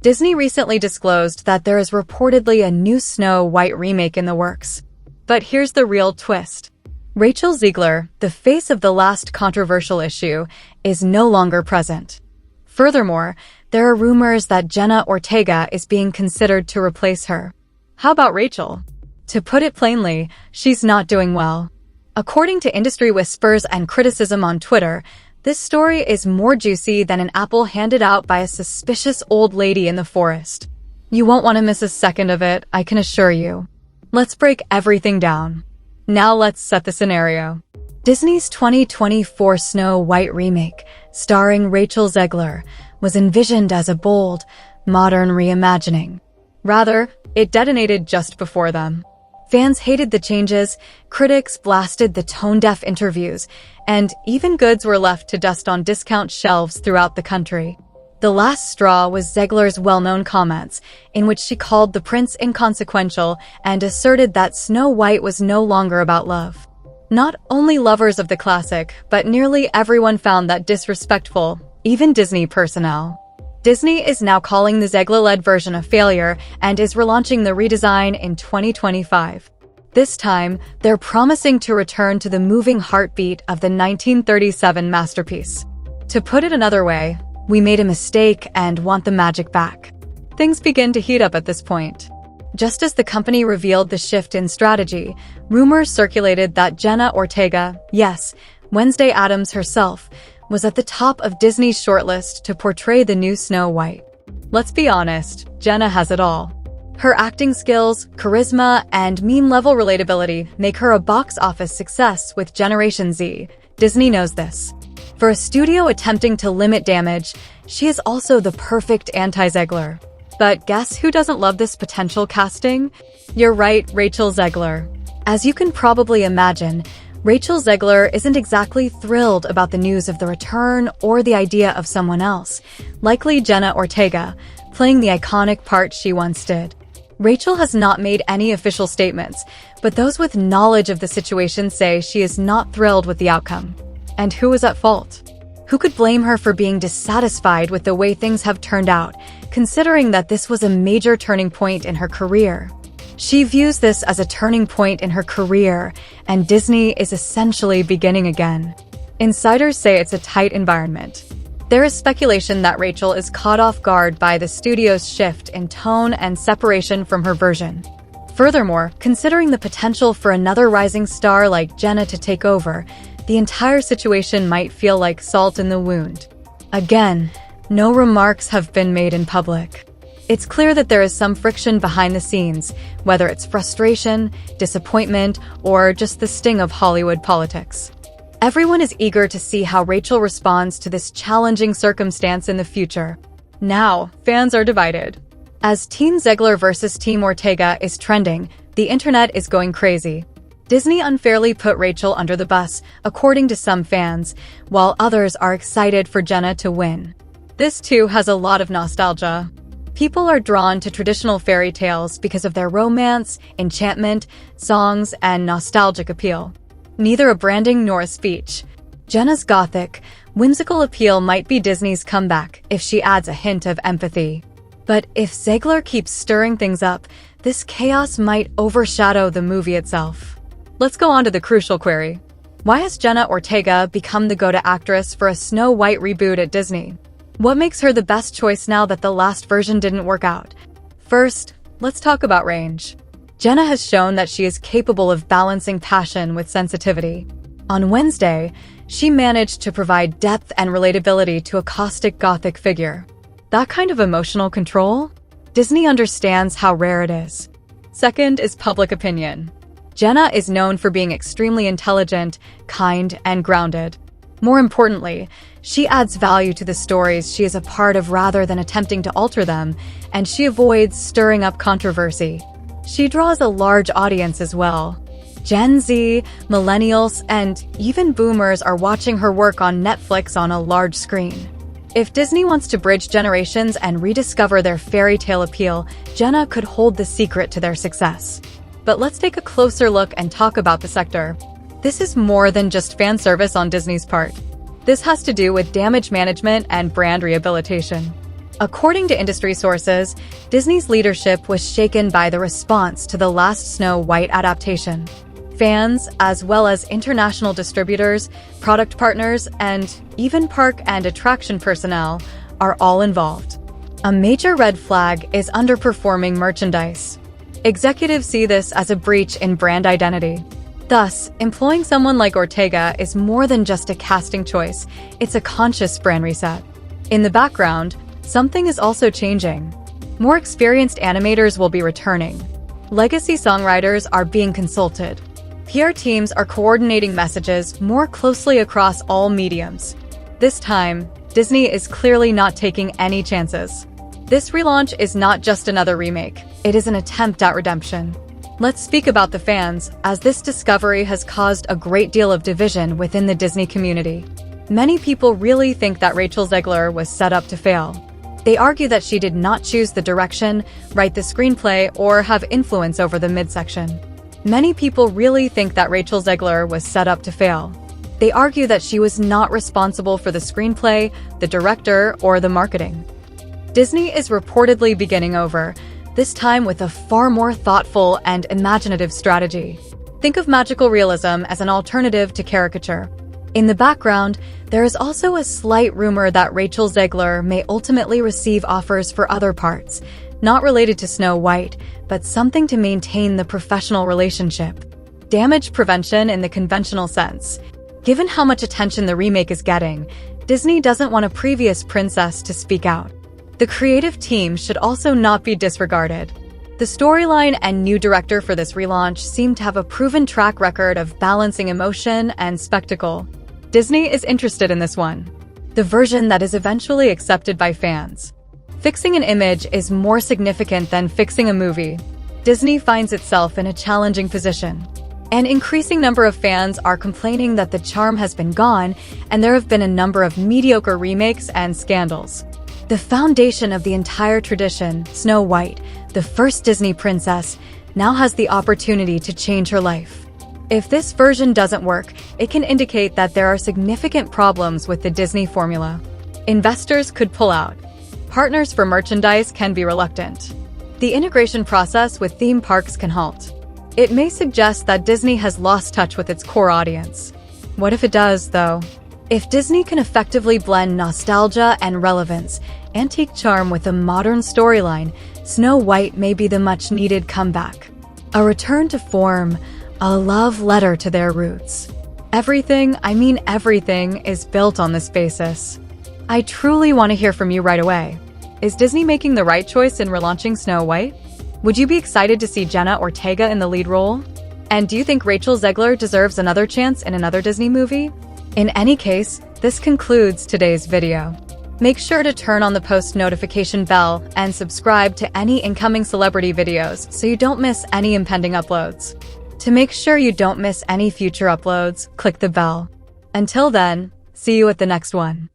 Disney recently disclosed that there is reportedly a new Snow White remake in the works. But here's the real twist. Rachel Zegler, the face of the last controversial issue, is no longer present. Furthermore, there are rumors that Jenna Ortega is being considered to replace her. How about Rachel? To put it plainly, she's not doing well. According to industry whispers and criticism on Twitter, this story is more juicy than an apple handed out by a suspicious old lady in the forest. You won't want to miss a second of it, I can assure you. Let's break everything down. Now let's set the scenario. Disney's 2024 Snow White remake, starring Rachel Zegler, was envisioned as a bold, modern reimagining. Rather, it detonated just before them. Fans hated the changes, critics blasted the tone-deaf interviews, and even goods were left to dust on discount shelves throughout the country. The last straw was Zegler's well-known comments, in which she called the prince inconsequential and asserted that Snow White was no longer about love. Not only lovers of the classic, but nearly everyone found that disrespectful, even Disney personnel. Disney is now calling the Zegler-led version a failure and is relaunching the redesign in 2025. This time, they're promising to return to the moving heartbeat of the 1937 masterpiece. To put it another way, we made a mistake and want the magic back. Things begin to heat up at this point. Just as the company revealed the shift in strategy, rumors circulated that Jenna Ortega, yes, Wednesday Addams herself, was at the top of Disney's shortlist to portray the new Snow White. Let's be honest, Jenna has it all. Her acting skills, charisma, and meme-level relatability make her a box office success with Generation Z. Disney knows this. For a studio attempting to limit damage, she is also the perfect anti-Zegler. But guess who doesn't love this potential casting? You're right, Rachel Zegler. As you can probably imagine, Rachel Zegler isn't exactly thrilled about the news of the return or the idea of someone else, likely Jenna Ortega, playing the iconic part she once did. Rachel has not made any official statements, but those with knowledge of the situation say she is not thrilled with the outcome. And who is at fault? Who could blame her for being dissatisfied with the way things have turned out, considering that this was a major turning point in her career? She views this as a turning point in her career, and Disney is essentially beginning again. Insiders say it's a tight environment. There is speculation that Rachel is caught off guard by the studio's shift in tone and separation from her version. Furthermore, considering the potential for another rising star like Jenna to take over, the entire situation might feel like salt in the wound. Again, no remarks have been made in public. It's clear that there is some friction behind the scenes, whether it's frustration, disappointment, or just the sting of Hollywood politics. Everyone is eager to see how Rachel responds to this challenging circumstance in the future. Now, fans are divided. As Team Zegler versus Team Ortega is trending, the internet is going crazy. Disney unfairly put Rachel under the bus, according to some fans, while others are excited for Jenna to win. This too has a lot of nostalgia. People are drawn to traditional fairy tales because of their romance, enchantment, songs, and nostalgic appeal. Neither a branding nor a speech. Jenna's gothic, whimsical appeal might be Disney's comeback if she adds a hint of empathy. But if Zegler keeps stirring things up, this chaos might overshadow the movie itself. Let's go on to the crucial query. Why has Jenna Ortega become the go-to actress for a Snow White reboot at Disney? What makes her the best choice now that the last version didn't work out? First, let's talk about range. Jenna has shown that she is capable of balancing passion with sensitivity. On Wednesday, she managed to provide depth and relatability to a caustic gothic figure. That kind of emotional control? Disney understands how rare it is. Second is public opinion. Jenna is known for being extremely intelligent, kind, and grounded. More importantly, she adds value to the stories she is a part of rather than attempting to alter them, and she avoids stirring up controversy. She draws a large audience as well. Gen Z, millennials, and even boomers are watching her work on Netflix on a large screen. If Disney wants to bridge generations and rediscover their fairy tale appeal, Jenna could hold the secret to their success. But let's take a closer look and talk about the sector. This is more than just fan service on Disney's part. This has to do with damage management and brand rehabilitation. According to industry sources, Disney's leadership was shaken by the response to the last Snow White adaptation. Fans, as well as international distributors, product partners, and even park and attraction personnel, are all involved. A major red flag is underperforming merchandise. Executives see this as a breach in brand identity. Thus, employing someone like Ortega is more than just a casting choice, it's a conscious brand reset. In the background, something is also changing. More experienced animators will be returning. Legacy songwriters are being consulted. PR teams are coordinating messages more closely across all mediums. This time, Disney is clearly not taking any chances. This relaunch is not just another remake, it is an attempt at redemption. Let's speak about the fans, as this discovery has caused a great deal of division within the Disney community. Many people really think that Rachel Zegler was set up to fail. They argue that she did not choose the direction, write the screenplay, or have influence over the midsection. Many people really think that Rachel Zegler was set up to fail. They argue that she was not responsible for the screenplay, the director, or the marketing. Disney is reportedly beginning over, this time with a far more thoughtful and imaginative strategy. Think of magical realism as an alternative to caricature. In the background, there is also a slight rumor that Rachel Zegler may ultimately receive offers for other parts, not related to Snow White, but something to maintain the professional relationship. Damage prevention in the conventional sense. Given how much attention the remake is getting, Disney doesn't want a previous princess to speak out. The creative team should also not be disregarded. The storyline and new director for this relaunch seem to have a proven track record of balancing emotion and spectacle. Disney is interested in this one, the version that is eventually accepted by fans. Fixing an image is more significant than fixing a movie. Disney finds itself in a challenging position. An increasing number of fans are complaining that the charm has been gone, and there have been a number of mediocre remakes and scandals. The foundation of the entire tradition, Snow White, the first Disney princess, now has the opportunity to change her life. If this version doesn't work, it can indicate that there are significant problems with the Disney formula. Investors could pull out. Partners for merchandise can be reluctant. The integration process with theme parks can halt. It may suggest that Disney has lost touch with its core audience. What if it does, though? If Disney can effectively blend nostalgia and relevance, antique charm with a modern storyline, Snow White may be the much-needed comeback. A return to form, a love letter to their roots. Everything, I mean everything, is built on this basis. I truly want to hear from you right away. Is Disney making the right choice in relaunching Snow White? Would you be excited to see Jenna Ortega in the lead role? And do you think Rachel Zegler deserves another chance in another Disney movie? In any case, this concludes today's video. Make sure to turn on the post notification bell and subscribe to any incoming celebrity videos so you don't miss any impending uploads. To make sure you don't miss any future uploads, click the bell. Until then, see you at the next one.